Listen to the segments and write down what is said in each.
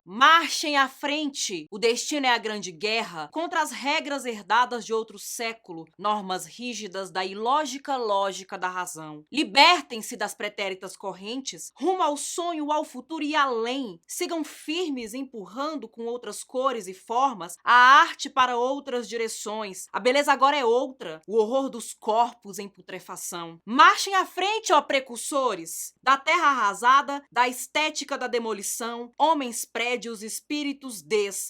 Marchem à frente! O destino é a grande guerra contra as regras herdadas de outro século, normas rígidas da ilógica lógica da razão. Libertem-se das pretéritas correntes, rumo ao sonho, ao futuro e além. Sigam firmes, empurrando com outras cores e formas a arte para outras direções. A beleza agora é outra, o horror dos corpos em putrefação. Marchem à frente, ó precursores! Da terra arrasada, da estética da demolição, homens prédios, espíritos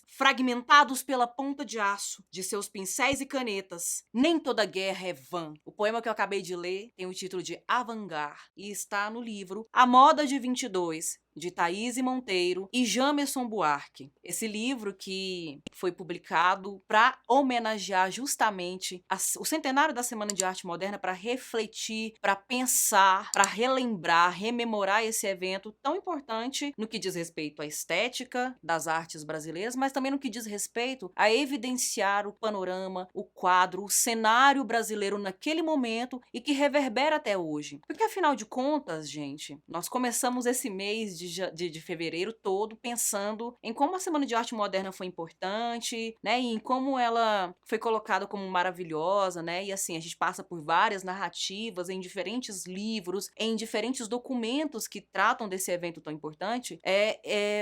fragmentados pela ponta de aço de seus pincéis e canetas. Nem toda guerra é vã. O poema que eu acabei de ler tem o título de Avant-Garde e está no livro A Moda de 22, de Thaís Monteiro e Jamerson Buarque. Esse livro que foi publicado para homenagear justamente o centenário da Semana de Arte Moderna, para refletir, para pensar, para relembrar, rememorar esse evento tão importante no que diz respeito à estética das artes brasileiras, mas também no que diz respeito a evidenciar o panorama, o quadro, o cenário brasileiro naquele momento e que reverbera até hoje. Porque afinal de contas, gente, nós começamos esse mês de fevereiro todo pensando em como a Semana de Arte Moderna foi importante, né, e em como ela foi colocada como maravilhosa, né, e assim, a gente passa por várias narrativas em diferentes livros, em diferentes documentos que tratam desse evento tão importante,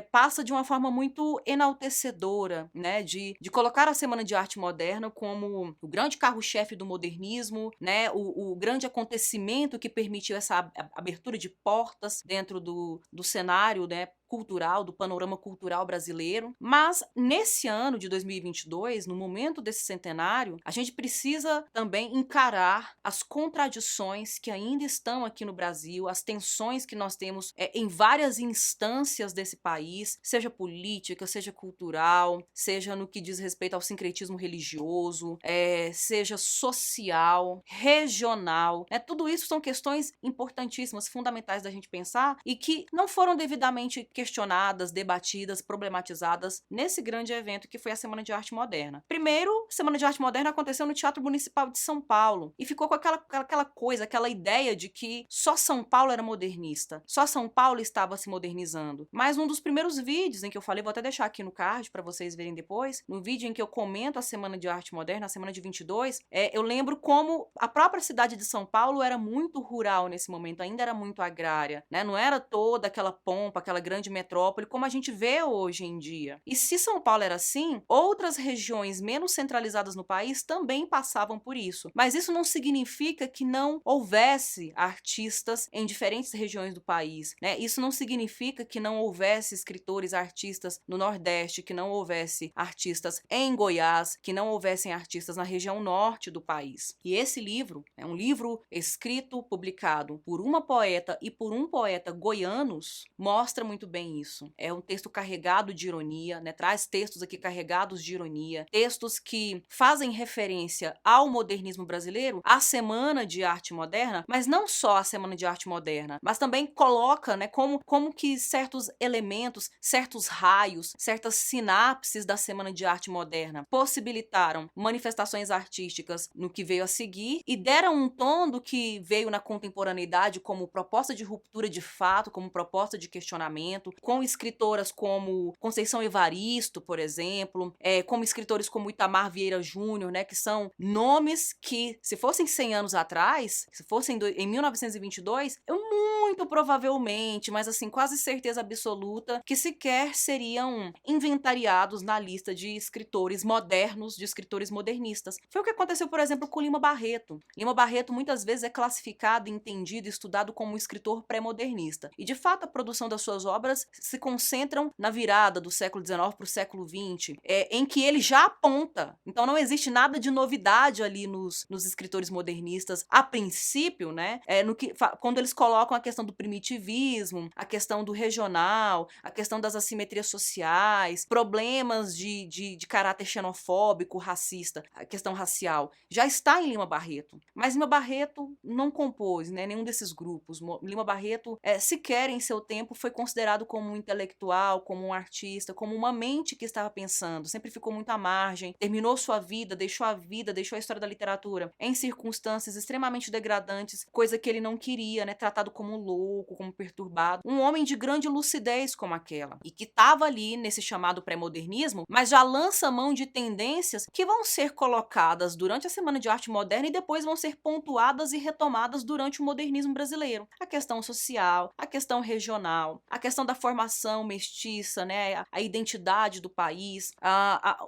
passa de uma forma muito enaltecedora, né, de colocar a Semana de Arte Moderna como o grande carro-chefe do modernismo, né, o grande acontecimento que permitiu essa abertura de portas dentro do cenário, né, cultural, do panorama cultural brasileiro. Mas nesse ano de 2022, no momento desse centenário, a gente precisa também encarar as contradições que ainda estão aqui no Brasil, as tensões que nós temos em várias instâncias desse país, seja política, seja cultural, seja no que diz respeito ao sincretismo religioso, seja social, regional, né? Tudo isso são questões importantíssimas, fundamentais da gente pensar e que não foram devidamente questionadas, debatidas, problematizadas nesse grande evento que foi a Semana de Arte Moderna. Primeiro, a Semana de Arte Moderna aconteceu no Teatro Municipal de São Paulo e ficou com aquela coisa, aquela ideia de que só São Paulo era modernista, só São Paulo estava se modernizando. Mas um dos primeiros vídeos em que eu falei, vou até deixar aqui no card para vocês verem depois, no vídeo em que eu comento a Semana de Arte Moderna, a Semana de 22, eu lembro como a própria cidade de São Paulo era muito rural nesse momento, ainda era muito agrária, né? Não era toda aquela pompa, aquela grande metrópole como a gente vê hoje em dia. E se São Paulo era assim, outras regiões menos centralizadas no país também passavam por isso. Mas isso não significa que não houvesse artistas em diferentes regiões do país, né? Isso não significa que não houvesse escritores, artistas no Nordeste, que não houvesse artistas em Goiás, que não houvessem artistas na região norte do país. E esse livro é um livro escrito, publicado por uma poeta e por um poeta goianos, mostra muito bem isso. É um texto carregado de ironia, né? Traz textos aqui carregados de ironia, textos que fazem referência ao modernismo brasileiro, à Semana de Arte Moderna, mas não só a Semana de Arte Moderna, mas também coloca, né, como que certos elementos, certos raios, certas sinapses da Semana de Arte Moderna possibilitaram manifestações artísticas no que veio a seguir e deram um tom do que veio na contemporaneidade como proposta de ruptura de fato, como proposta de questionamento, com escritoras como Conceição Evaristo, por exemplo, como escritores como Itamar Vieira Júnior, né, que são nomes que, se fossem 100 anos atrás, se fossem em 1922, eu muito provavelmente, mas assim, quase certeza absoluta, que sequer seriam inventariados na lista de escritores modernos, de escritores modernistas. Foi o que aconteceu, por exemplo, com Lima Barreto. Lima Barreto muitas vezes é classificado, entendido e estudado como um escritor pré-modernista. E, de fato, a produção das suas obras se concentram na virada do século XIX para o século XX, em que ele já aponta. Então, não existe nada de novidade ali nos escritores modernistas, a princípio, né? Quando eles colocam a questão do primitivismo, a questão do regional, a questão das assimetrias sociais, problemas de caráter xenofóbico, racista, a questão racial, já está em Lima Barreto. Mas Lima Barreto não compôs, né, nenhum desses grupos. Lima Barreto, sequer em seu tempo, foi considerado tratado como um intelectual, como um artista, como uma mente que estava pensando, sempre ficou muito à margem, terminou sua vida, deixou a história da literatura em circunstâncias extremamente degradantes, coisa que ele não queria, né? Tratado como louco, como perturbado. Um homem de grande lucidez como aquela, e que estava ali nesse chamado pré-modernismo, mas já lança mão de tendências que vão ser colocadas durante a Semana de Arte Moderna e depois vão ser pontuadas e retomadas durante o modernismo brasileiro. A questão social, a questão regional, a questão da formação mestiça, né? A identidade do país,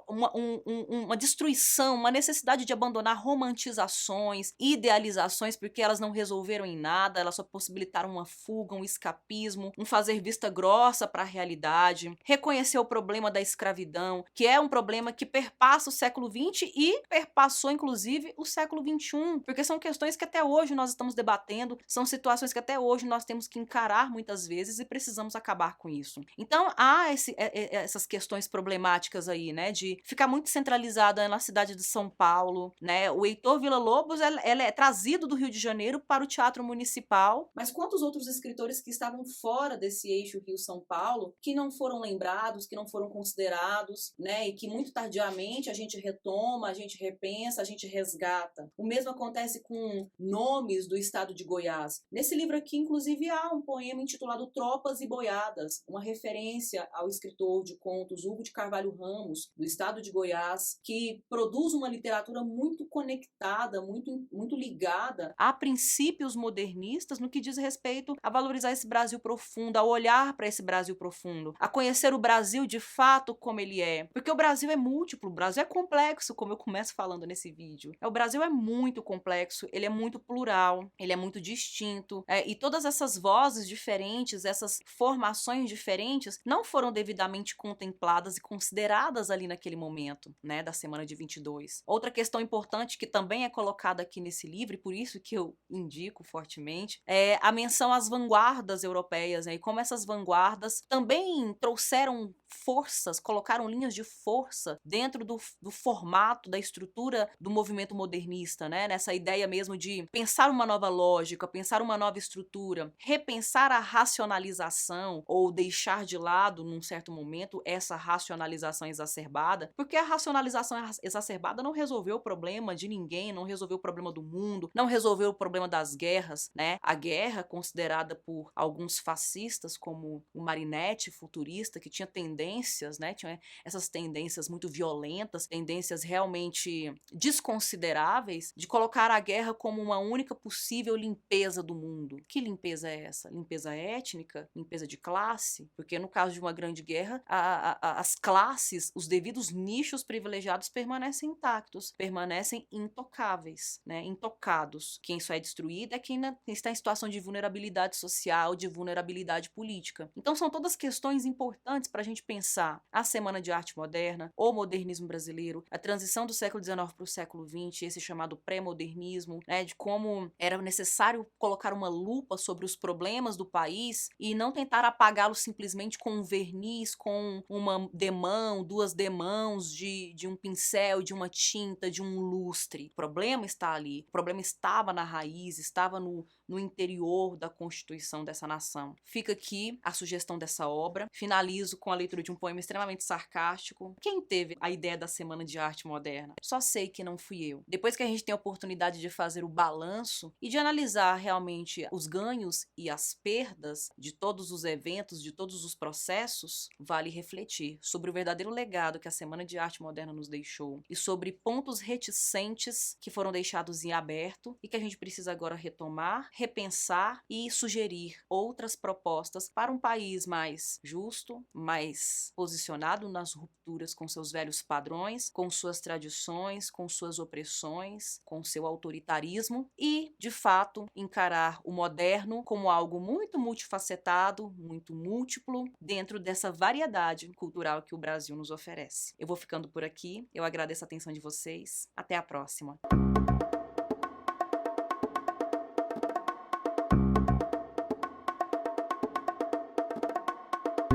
uma destruição, uma necessidade de abandonar romantizações, idealizações, porque elas não resolveram em nada, elas só possibilitaram uma fuga, um escapismo, um fazer vista grossa para a realidade, reconhecer o problema da escravidão, que é um problema que perpassa o século XX e perpassou, inclusive, o século XXI, porque são questões que até hoje nós estamos debatendo, são situações que até hoje nós temos que encarar muitas vezes e precisamos acabar com isso. Então, há essas questões problemáticas aí, né, de ficar muito centralizada na cidade de São Paulo, né, o Heitor Villa-Lobos, ela é trazido do Rio de Janeiro para o Teatro Municipal, mas quantos outros escritores que estavam fora desse eixo Rio-São Paulo, que não foram lembrados, que não foram considerados, né, e que muito tardiamente a gente retoma, a gente repensa, a gente resgata. O mesmo acontece com nomes do estado de Goiás. Nesse livro aqui, inclusive, há um poema intitulado Tropas e Boiadas, uma referência ao escritor de contos Hugo de Carvalho Ramos, do estado de Goiás, que produz uma literatura muito conectada, muito ligada a princípios modernistas no que diz respeito a valorizar esse Brasil profundo, a olhar para esse Brasil profundo, a conhecer o Brasil de fato como ele é. Porque o Brasil é múltiplo, o Brasil é complexo, como eu começo falando nesse vídeo. O Brasil é muito complexo, ele é muito plural, ele é muito distinto, e todas essas vozes diferentes, essas formações diferentes, não foram devidamente contempladas e consideradas ali naquele momento, né, da semana de 22. Outra questão importante que também é colocada aqui nesse livro, e por isso que eu indico fortemente, é a menção às vanguardas europeias, né, e como essas vanguardas também trouxeram forças, colocaram linhas de força dentro do formato, da estrutura do movimento modernista, né, nessa ideia mesmo de pensar uma nova lógica, pensar uma nova estrutura, repensar a racionalização ou deixar de lado, num certo momento, essa racionalização exacerbada, porque a racionalização exacerbada não resolveu o problema de ninguém, não resolveu o problema do mundo, não resolveu o problema das guerras, né? A guerra, considerada por alguns fascistas como o Marinetti, futurista, que tinha tendências, né? Tinha essas tendências muito violentas, tendências realmente desconsideráveis, de colocar a guerra como uma única possível limpeza do mundo. Que limpeza é essa? Limpeza étnica? Limpeza de classe? Porque no caso de uma grande guerra, as classes, os devidos nichos privilegiados permanecem intactos, permanecem intocáveis, né? Intocados. Quem só é destruído é quem está em situação de vulnerabilidade social, de vulnerabilidade política. Então são todas questões importantes para a gente pensar a Semana de Arte Moderna, o modernismo brasileiro, a transição do século XIX para o século XX, esse chamado pré-modernismo, né, de como era necessário colocar uma lupa sobre os problemas do país e não tentar apagá-los simplesmente com um verniz, com uma demão, duas demãos de um pincel, de uma tinta, de um lustre. O problema está ali, o problema estava na raiz, estava no interior da constituição dessa nação. Fica aqui a sugestão dessa obra. Finalizo com a leitura de um poema extremamente sarcástico. Quem teve a ideia da Semana de Arte Moderna? Só sei que não fui eu. Depois que a gente tem a oportunidade de fazer o balanço e de analisar realmente os ganhos e as perdas de todos os eventos, de todos os processos, vale refletir sobre o verdadeiro legado que a Semana de Arte Moderna nos deixou e sobre pontos reticentes que foram deixados em aberto e que a gente precisa agora retomar, repensar e sugerir outras propostas para um país mais justo, mais posicionado nas rupturas com seus velhos padrões, com suas tradições, com suas opressões, com seu autoritarismo e, de fato, encarar o moderno como algo muito multifacetado, muito múltiplo, dentro dessa variedade cultural que o Brasil nos oferece. Eu vou ficando por aqui, eu agradeço a atenção de vocês, até a próxima.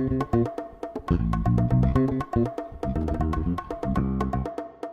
Thank you.